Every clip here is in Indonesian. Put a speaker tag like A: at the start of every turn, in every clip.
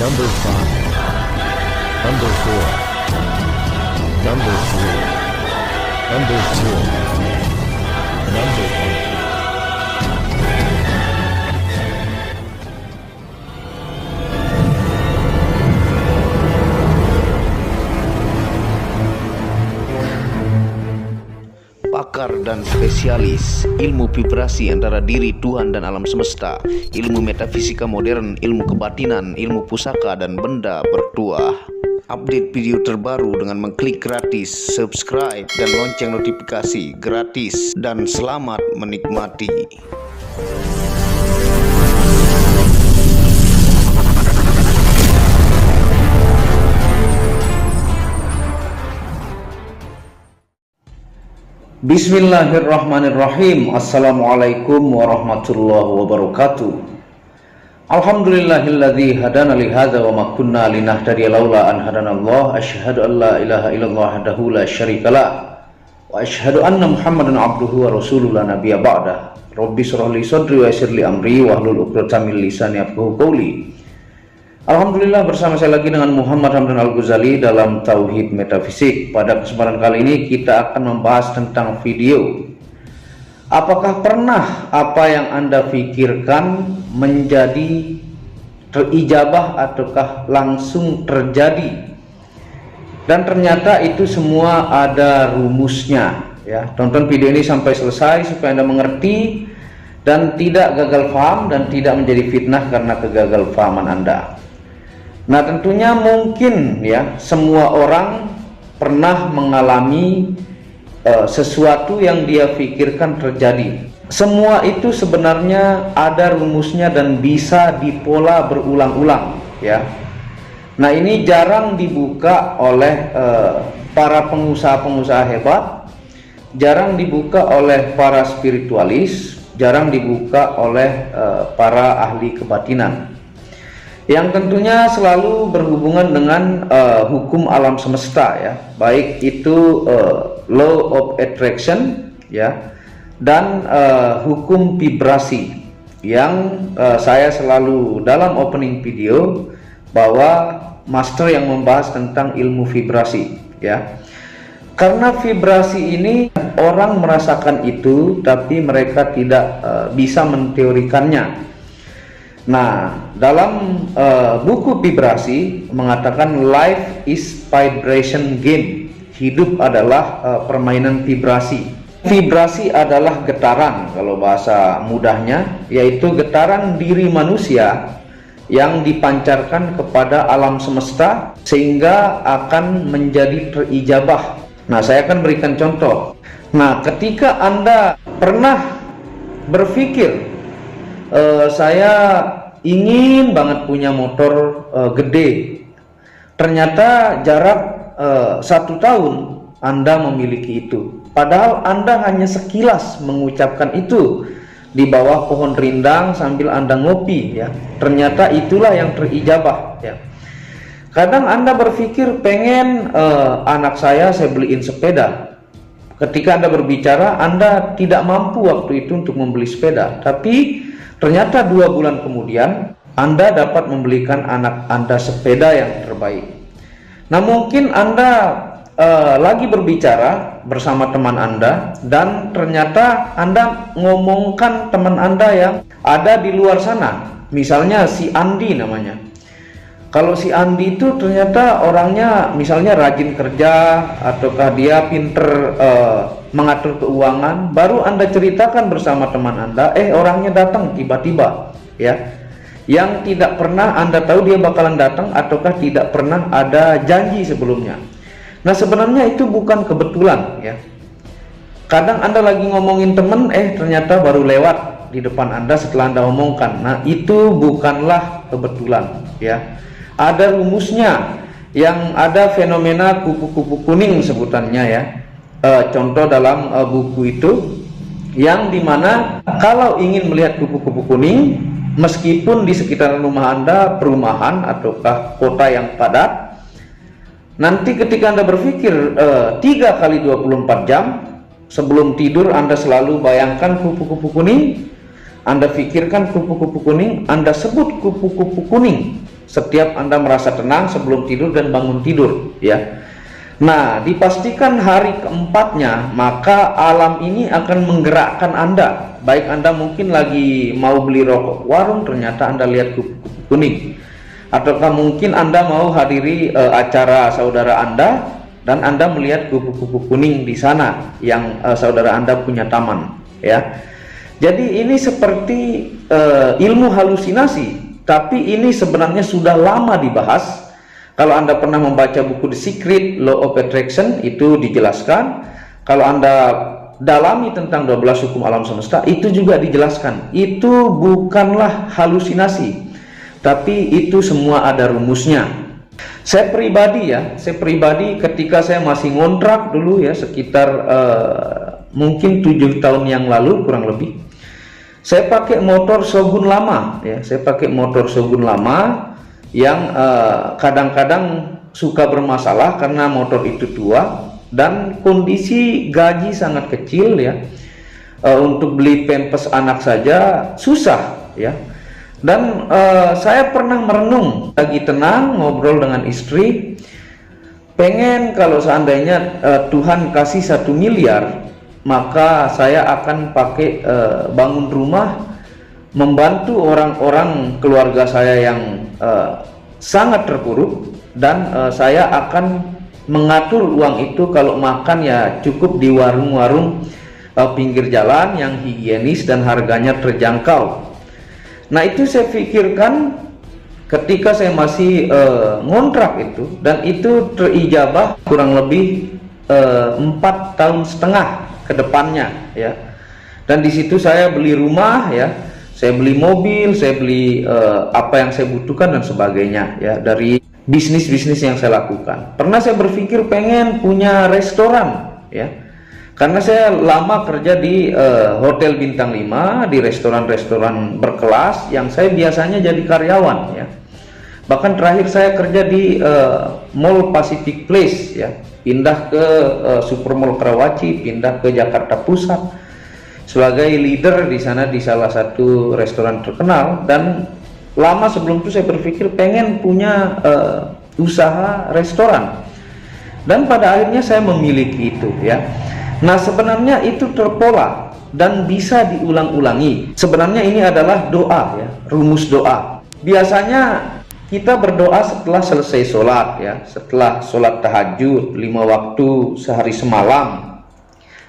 A: Number 5, Number 4, Number 3, Number 2, Number 1.
B: Pakar dan spesialis ilmu vibrasi antara diri Tuhan dan alam semesta, ilmu metafisika modern, ilmu kebatinan, ilmu pusaka dan benda bertuah. Update video terbaru dengan mengklik gratis, subscribe dan lonceng notifikasi gratis, dan selamat menikmati.
C: Bismillahirrahmanirrahim. Assalamualaikum warahmatullahi wabarakatuh. Alhamdulillahilladzi hadana li hadza wa ma kunna linahtadiya laula an hadanallah. Asyhadu an la ilaha illallah wahdahu la syarikalah wa asyhadu anna Muhammadan abduhu wa rasuluhu la nabiyya ba'dah. Rabbi shrah li sadri wa yassir li amri wahlul 'uqdatam min lisani yafqahu qawli. Alhamdulillah, bersama saya lagi dengan Muhammad Hamdan Al-Ghazali dalam Tauhid Metafisik. Pada kesempatan kali ini kita akan membahas tentang video. Apakah pernah apa yang Anda pikirkan menjadi terijabah ataukah langsung terjadi? Dan ternyata itu semua ada rumusnya, ya. Tonton video ini sampai selesai supaya Anda mengerti dan tidak gagal paham dan tidak menjadi fitnah karena kegagal pahaman Anda. Nah, tentunya mungkin ya semua orang pernah mengalami sesuatu yang dia pikirkan terjadi. Semua itu sebenarnya ada rumusnya dan bisa dipola berulang-ulang, ya. Nah, ini jarang dibuka oleh para pengusaha-pengusaha hebat, jarang dibuka oleh para spiritualis, jarang dibuka oleh para ahli kebatinan, yang tentunya selalu berhubungan dengan hukum alam semesta, ya, baik itu law of attraction, ya, dan hukum vibrasi yang saya selalu dalam opening video bahwa master yang membahas tentang ilmu vibrasi, ya, karena vibrasi ini orang merasakan itu tapi mereka tidak bisa menteorikannya. Nah, dalam buku vibrasi mengatakan life is vibration game. Hidup adalah permainan vibrasi. Vibrasi adalah getaran, kalau bahasa mudahnya, yaitu getaran diri manusia yang dipancarkan kepada alam semesta sehingga akan menjadi terijabah. Nah, saya akan berikan contoh. Nah, ketika Anda pernah berpikir saya ingin banget punya motor gede, ternyata jarak 1 tahun Anda memiliki itu, padahal Anda hanya sekilas mengucapkan itu di bawah pohon rindang sambil Anda ngopi, ya, ternyata itulah yang terijabah, ya. Kadang Anda berpikir pengen anak saya beliin sepeda. Ketika Anda berbicara, Anda tidak mampu waktu itu untuk membeli sepeda, tapi ternyata 2 bulan kemudian Anda dapat membelikan anak Anda sepeda yang terbaik. Nah, mungkin Anda lagi berbicara bersama teman Anda dan ternyata Anda ngomongkan teman Anda yang ada di luar sana. Misalnya si Andi namanya. Kalau si Andi itu ternyata orangnya misalnya rajin kerja ataukah dia pinter mengatur keuangan, baru Anda ceritakan bersama teman Anda, orangnya datang tiba-tiba, ya, yang tidak pernah Anda tahu dia bakalan datang ataukah tidak pernah ada janji sebelumnya. Nah, sebenarnya itu bukan kebetulan, ya. Kadang Anda lagi ngomongin temen, ternyata baru lewat di depan Anda setelah Anda omongkan. Nah, itu bukanlah kebetulan, ya. Ada rumusnya, yang ada fenomena kupu-kupu kuning sebutannya, ya. Contoh dalam buku itu, yang dimana kalau ingin melihat kupu-kupu kuning, meskipun di sekitar rumah Anda perumahan ataukah kota yang padat, nanti ketika Anda berpikir 3 kali 24 jam sebelum tidur, Anda selalu bayangkan kupu-kupu kuning, Anda pikirkan kupu-kupu kuning, Anda sebut kupu-kupu kuning, setiap Anda merasa tenang sebelum tidur dan bangun tidur, ya. Nah, dipastikan hari keempatnya, maka alam ini akan menggerakkan Anda. Baik Anda mungkin lagi mau beli rokok warung, ternyata Anda lihat kupu-kupu kuning. Ataukah mungkin Anda mau hadiri acara saudara Anda, dan Anda melihat kupu-kupu kuning di sana yang saudara Anda punya taman, ya. Jadi ini seperti ilmu halusinasi, tapi ini sebenarnya sudah lama dibahas. Kalau Anda pernah membaca buku The Secret, Law of Attraction, itu dijelaskan. Kalau Anda dalami tentang 12 hukum alam semesta, itu juga dijelaskan. Itu bukanlah halusinasi, tapi itu semua ada rumusnya. Saya pribadi ketika saya masih ngontrak dulu ya, sekitar mungkin 7 tahun yang lalu kurang lebih, saya pakai motor Shogun lama ya. Saya pakai motor Shogun lama yang kadang-kadang suka bermasalah karena motor itu tua dan kondisi gaji sangat kecil ya. Untuk beli pampers anak saja susah ya. Dan saya pernah merenung, lagi tenang ngobrol dengan istri, pengen kalau seandainya Tuhan kasih 1 miliar, maka saya akan pakai bangun rumah, membantu orang-orang keluarga saya yang sangat terpuruk, dan saya akan mengatur uang itu kalau makan ya cukup di warung-warung pinggir jalan yang higienis dan harganya terjangkau. Nah, itu saya pikirkan ketika saya masih ngontrak itu, dan itu terijabah kurang lebih 4,5 tahun ke depannya ya. Dan di situ saya beli rumah ya, saya beli mobil, saya beli apa yang saya butuhkan dan sebagainya ya, dari bisnis-bisnis yang saya lakukan. Pernah saya berpikir pengen punya restoran ya, karena saya lama kerja di hotel bintang 5, di restoran-restoran berkelas yang saya biasanya jadi karyawan ya. Bahkan terakhir saya kerja di Mall Pacific Place ya, pindah ke Supermall Karawaci, pindah ke Jakarta Pusat sebagai leader di sana di salah satu restoran terkenal. Dan lama sebelum itu saya berpikir pengen punya usaha restoran, dan pada akhirnya saya memiliki itu ya. Nah, sebenarnya itu terpola dan bisa diulang-ulangi. Sebenarnya ini adalah doa ya, rumus doa. Biasanya kita berdoa setelah selesai sholat ya, setelah sholat tahajud 5 waktu sehari semalam.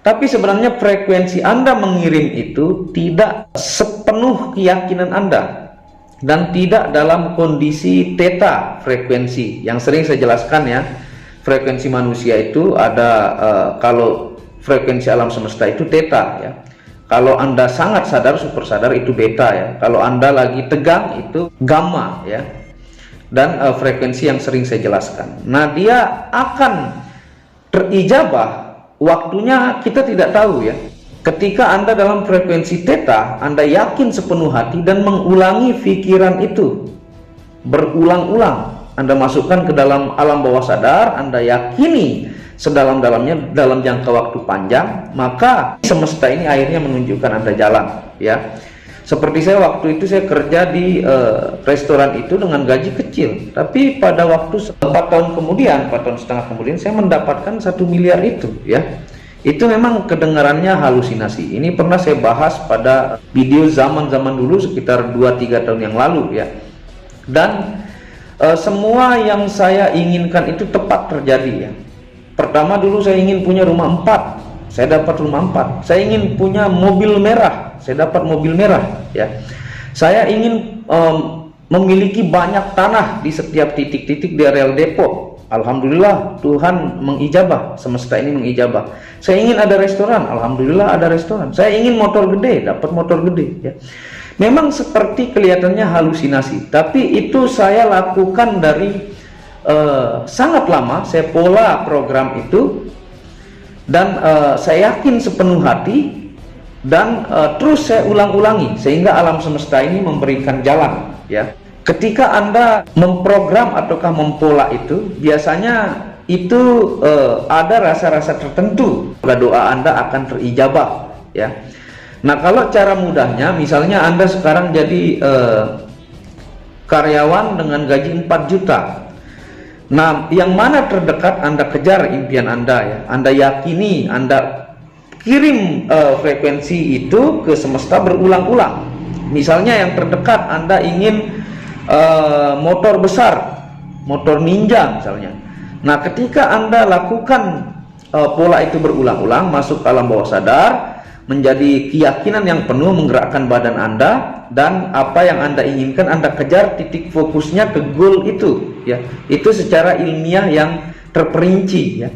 C: Tapi sebenarnya frekuensi Anda mengirim itu tidak sepenuh keyakinan Anda, dan tidak dalam kondisi theta frekuensi yang sering saya jelaskan ya. Frekuensi manusia itu ada kalau frekuensi alam semesta itu theta ya. Kalau Anda sangat sadar, super sadar, itu beta ya. Kalau Anda lagi tegang itu gamma ya. Dan frekuensi yang sering saya jelaskan. Nah, dia akan terijabah, waktunya kita tidak tahu ya. Ketika Anda dalam frekuensi theta, Anda yakin sepenuh hati dan mengulangi pikiran itu berulang-ulang. Anda masukkan ke dalam alam bawah sadar, Anda yakini sedalam-dalamnya dalam jangka waktu panjang, maka semesta ini akhirnya menunjukkan Anda jalan ya. Seperti saya waktu itu saya kerja di restoran itu dengan gaji kecil, tapi pada waktu 4 tahun kemudian, 4,5 tahun kemudian, saya mendapatkan 1 miliar itu ya. Itu memang kedengarannya halusinasi. Ini pernah saya bahas pada video zaman-zaman dulu sekitar 2-3 tahun yang lalu ya. Dan semua yang saya inginkan itu tepat terjadi ya. Pertama dulu saya ingin punya rumah 4, saya dapat rumah 4. Saya ingin punya mobil merah, saya dapat mobil merah ya. Saya ingin memiliki banyak tanah di setiap titik-titik di areal Depok. Alhamdulillah Tuhan mengijabah, semesta ini mengijabah. Saya ingin ada restoran, alhamdulillah ada restoran. Saya ingin motor gede, dapat motor gede ya. Memang seperti kelihatannya halusinasi, tapi itu saya lakukan dari sangat lama. Saya pola program itu, dan saya yakin sepenuh hati, dan terus saya ulang-ulangi sehingga alam semesta ini memberikan jalan ya. Ketika Anda memprogram ataukah mempola itu, biasanya itu ada rasa-rasa tertentu, doa Anda akan terijabah ya. Nah, kalau cara mudahnya, misalnya Anda sekarang jadi karyawan dengan gaji 4 juta. Nah, yang mana terdekat Anda kejar impian Anda ya. Anda yakini, Anda kirim frekuensi itu ke semesta berulang-ulang. Misalnya yang terdekat Anda ingin motor besar, motor ninja misalnya. Nah, ketika Anda lakukan pola itu berulang-ulang, masuk ke alam bawah sadar, menjadi keyakinan yang penuh menggerakkan badan Anda, dan apa yang Anda inginkan Anda kejar, titik fokusnya ke goal itu ya. Itu secara ilmiah yang terperinci ya.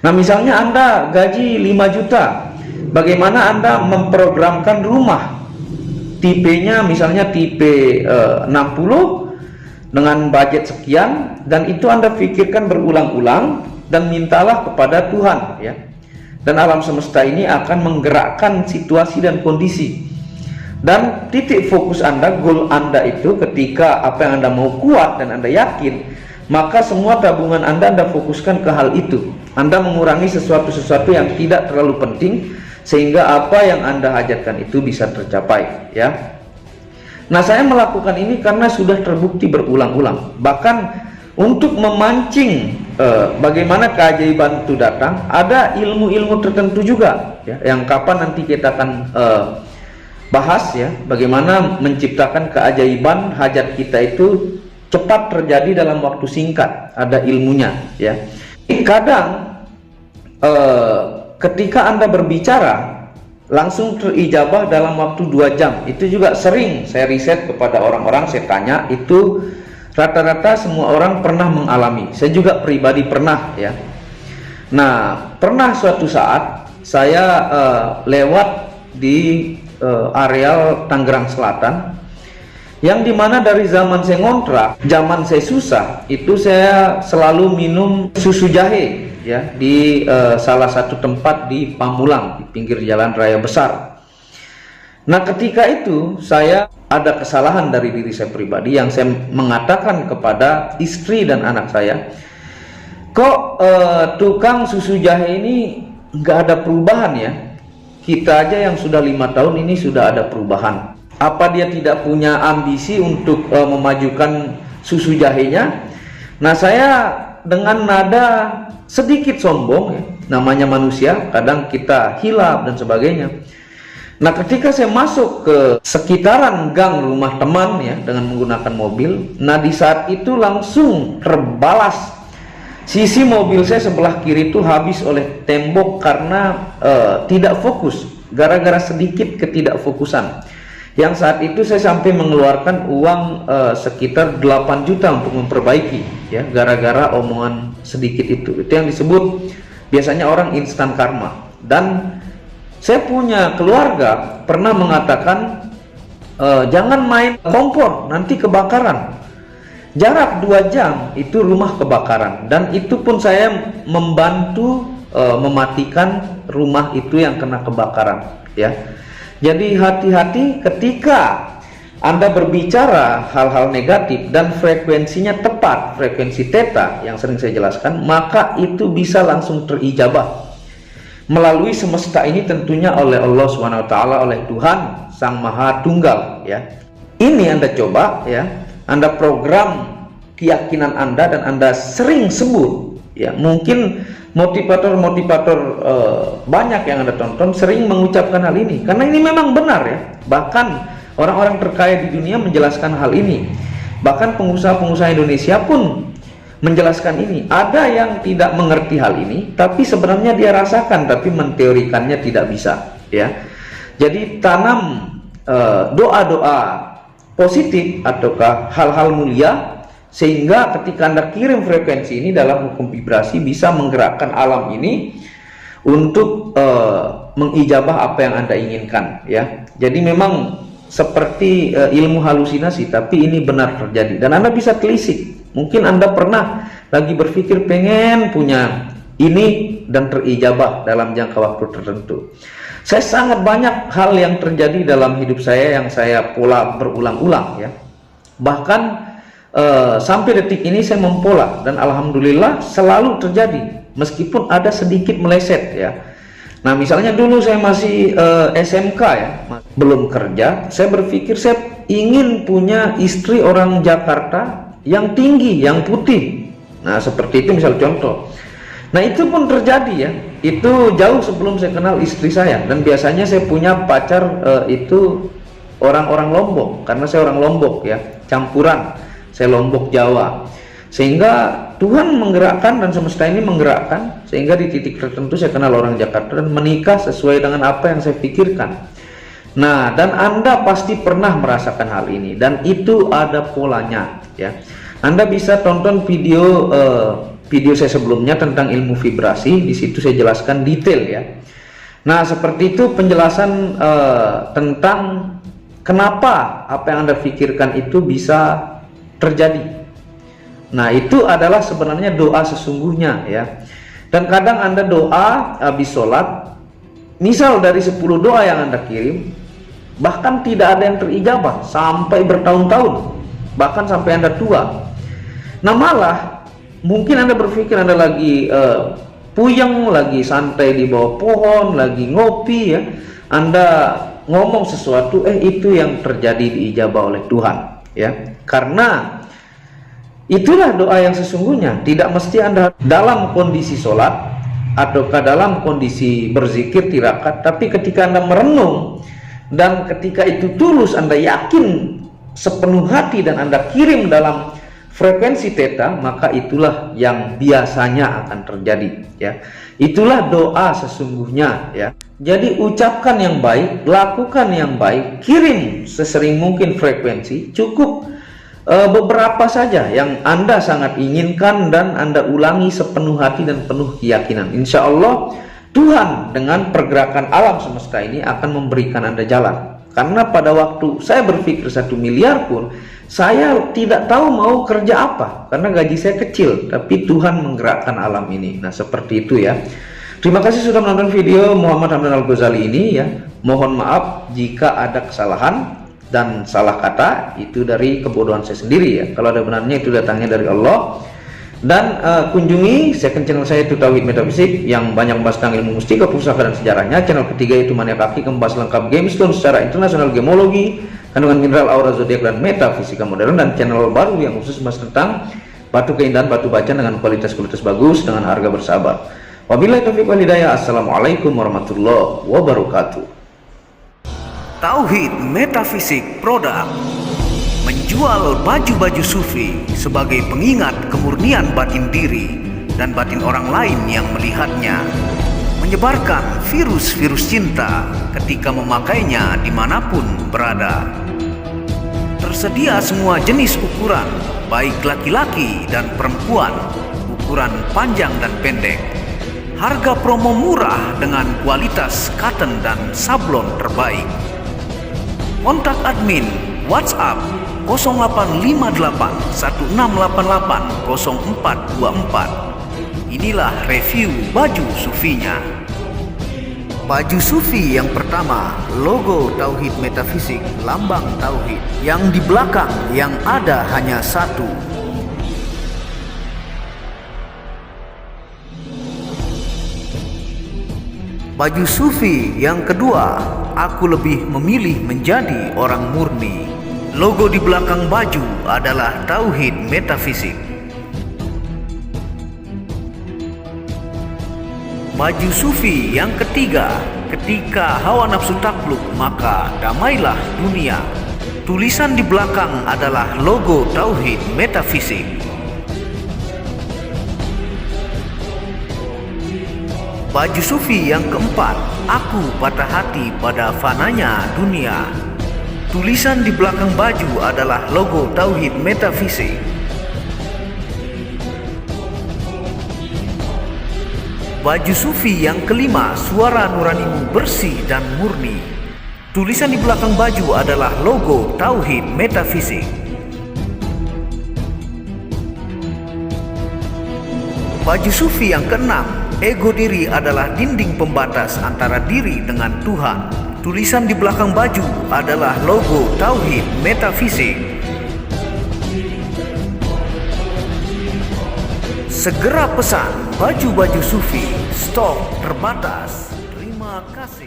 C: Nah, misalnya Anda gaji 5 juta, bagaimana Anda memprogramkan rumah tipenya, misalnya tipe 60 dengan budget sekian, dan itu Anda pikirkan berulang-ulang dan mintalah kepada Tuhan ya. Dan alam semesta ini akan menggerakkan situasi dan kondisi. Dan titik fokus Anda, goal Anda itu, ketika apa yang Anda mau kuat dan Anda yakin, maka semua tabungan Anda fokuskan ke hal itu. Anda mengurangi sesuatu-sesuatu yang tidak terlalu penting, sehingga apa yang Anda hajatkan itu bisa tercapai ya. Nah, saya melakukan ini karena sudah terbukti berulang-ulang. Bahkan untuk memancing bagaimana keajaiban itu datang, ada ilmu-ilmu tertentu juga ya, yang kapan nanti kita akan bahas ya, bagaimana menciptakan keajaiban hajat kita itu cepat terjadi dalam waktu singkat. Ada ilmunya ya. Kadang ketika Anda berbicara langsung terijabah dalam waktu 2 jam. Itu juga sering saya riset kepada orang-orang, saya tanya, itu rata-rata semua orang pernah mengalami. Saya juga pribadi pernah ya. Nah, pernah suatu saat saya lewat di areal Tangerang Selatan, yang dimana dari zaman saya ngontrak, zaman saya susah, itu saya selalu minum susu jahe ya, di salah satu tempat di Pamulang, di pinggir jalan raya besar. Nah, ketika itu saya ada kesalahan dari diri saya pribadi, yang saya mengatakan kepada istri dan anak saya, kok tukang susu jahe ini nggak ada perubahan ya, kita aja yang sudah 5 tahun ini sudah ada perubahan. Apa dia tidak punya ambisi untuk memajukan susu jahenya? Nah, saya dengan nada sedikit sombong ya, namanya manusia, kadang kita hilaf dan sebagainya. Nah, ketika saya masuk ke sekitaran gang rumah teman ya, dengan menggunakan mobil, nah di saat itu langsung terbalas. Sisi mobil saya sebelah kiri itu habis oleh tembok karena tidak fokus, gara-gara sedikit ketidakfokusan. Yang saat itu saya sampai mengeluarkan uang sekitar 8 juta untuk memperbaiki ya, gara-gara omongan sedikit itu. Itu yang disebut biasanya orang instan karma. Dan saya punya keluarga pernah mengatakan, jangan main kompor, nanti kebakaran. Jarak 2 jam itu rumah kebakaran, dan itu pun saya membantu mematikan rumah itu yang kena kebakaran ya. Jadi hati-hati ketika Anda berbicara hal-hal negatif dan frekuensinya tepat, frekuensi theta yang sering saya jelaskan, maka itu bisa langsung terijabah melalui semesta ini, tentunya oleh Allah SWT, oleh Tuhan Sang Maha Tunggal ya. Ini Anda coba ya, Anda program keyakinan Anda dan Anda sering sebut ya. Mungkin motivator-motivator banyak yang Anda tonton sering mengucapkan hal ini, karena ini memang benar ya. Bahkan orang-orang terkaya di dunia menjelaskan hal ini, bahkan pengusaha-pengusaha Indonesia pun menjelaskan ini. Ada yang tidak mengerti hal ini, tapi sebenarnya dia rasakan, tapi menteorikannya tidak bisa ya. Jadi tanam doa-doa positif ataukah hal-hal mulia, sehingga ketika Anda kirim frekuensi ini dalam hukum vibrasi bisa menggerakkan alam ini untuk mengijabah apa yang Anda inginkan ya. Jadi memang seperti ilmu halusinasi, tapi ini benar terjadi dan Anda bisa telisik. Mungkin Anda pernah lagi berpikir pengen punya ini dan terijabah dalam jangka waktu tertentu. Saya sangat banyak hal yang terjadi dalam hidup saya yang saya pola berulang-ulang ya. Bahkan sampai detik ini saya mempola dan alhamdulillah selalu terjadi meskipun ada sedikit meleset ya. Nah, misalnya dulu saya masih SMK ya, belum kerja, saya berpikir saya ingin punya istri orang Jakarta yang tinggi, yang putih. Nah, seperti itu misal contoh. Nah, itu pun terjadi ya. Itu jauh sebelum saya kenal istri saya. Dan biasanya saya punya pacar itu orang-orang Lombok, karena saya orang Lombok ya, campuran. Saya Lombok Jawa. Sehingga Tuhan menggerakkan dan semesta ini menggerakkan sehingga di titik tertentu saya kenal orang Jakarta dan menikah sesuai dengan apa yang saya pikirkan. Nah, dan Anda pasti pernah merasakan hal ini dan itu ada polanya ya. Anda bisa tonton video video saya sebelumnya tentang ilmu vibrasi, di situ saya jelaskan detail ya. Nah, seperti itu penjelasan tentang kenapa apa yang Anda pikirkan itu bisa terjadi. Nah, itu adalah sebenarnya doa sesungguhnya ya. Dan kadang Anda doa habis sholat, misal dari 10 doa yang Anda kirim, bahkan tidak ada yang terijabah sampai bertahun-tahun, bahkan sampai Anda tua. Nah, malah mungkin Anda berpikir Anda lagi puyeng, lagi santai di bawah pohon, lagi ngopi ya, Anda ngomong sesuatu, itu yang terjadi diijabah oleh Tuhan ya. Karena itulah doa yang sesungguhnya. Tidak mesti Anda dalam kondisi sholat ataukah dalam kondisi berzikir tirakat, tapi ketika Anda merenung dan ketika itu tulus, Anda yakin sepenuh hati dan Anda kirim dalam frekuensi theta, maka itulah yang biasanya akan terjadi ya. Itulah doa sesungguhnya ya. Jadi ucapkan yang baik, lakukan yang baik, kirim sesering mungkin frekuensi, cukup beberapa saja yang Anda sangat inginkan dan Anda ulangi sepenuh hati dan penuh keyakinan. Insya Allah Tuhan dengan pergerakan alam semesta ini akan memberikan Anda jalan. Karena pada waktu saya berpikir 1 miliar pun saya tidak tahu mau kerja apa, karena gaji saya kecil, tapi Tuhan menggerakkan alam ini. Nah, seperti itu ya. Terima kasih sudah menonton video Muhammad Hamdan Al-Ghazali ini ya. Mohon maaf jika ada kesalahan dan salah kata, itu dari kebodohan saya sendiri ya. Kalau ada benarnya itu datangnya dari Allah. Dan kunjungi second channel saya itu Tauhid Metafisik yang banyak membahas tentang ilmu mustika, pusaka dan sejarahnya. Channel ketiga itu Mania Kaki, membahas lengkap GameStone secara internasional, gemologi, kandungan mineral, aura zodiak dan metafisika modern. Dan channel baru yang khusus membahas tentang batu keindahan, batu bacan dengan kualitas-kualitas bagus dengan harga bersahabat. Wabillahi taufiq wal hidayah. Assalamualaikum warahmatullahi wabarakatuh.
D: Tauhid Metafisik Produk menjual baju-baju sufi sebagai pengingat kemurnian batin diri dan batin orang lain yang melihatnya, menyebarkan virus-virus cinta ketika memakainya dimanapun berada. Tersedia semua jenis ukuran, baik laki-laki dan perempuan, ukuran panjang dan pendek. Harga promo murah dengan kualitas cotton dan sablon terbaik. Kontak admin WhatsApp 0858 1688 0424. Inilah review baju sufinya. Baju sufi yang pertama, logo Tauhid Metafisik, lambang Tauhid. Yang di belakang yang ada hanya satu. Baju sufi yang kedua, aku lebih memilih menjadi orang murni. Logo di belakang baju adalah Tauhid Metafisik. Baju sufi yang ketiga, ketika hawa nafsu takluk maka damailah dunia. Tulisan di belakang adalah logo Tauhid Metafisik. Baju sufi yang keempat, aku patah hati pada fananya dunia. Tulisan di belakang baju adalah logo Tauhid Metafisik. Baju sufi yang kelima, suara nuranimu bersih dan murni. Tulisan di belakang baju adalah logo Tauhid Metafisik. Baju sufi yang keenam, ego diri adalah dinding pembatas antara diri dengan Tuhan. Tulisan di belakang baju adalah logo Tauhid Metafisik. Segera pesan baju-baju sufi, stok terbatas. Terima kasih.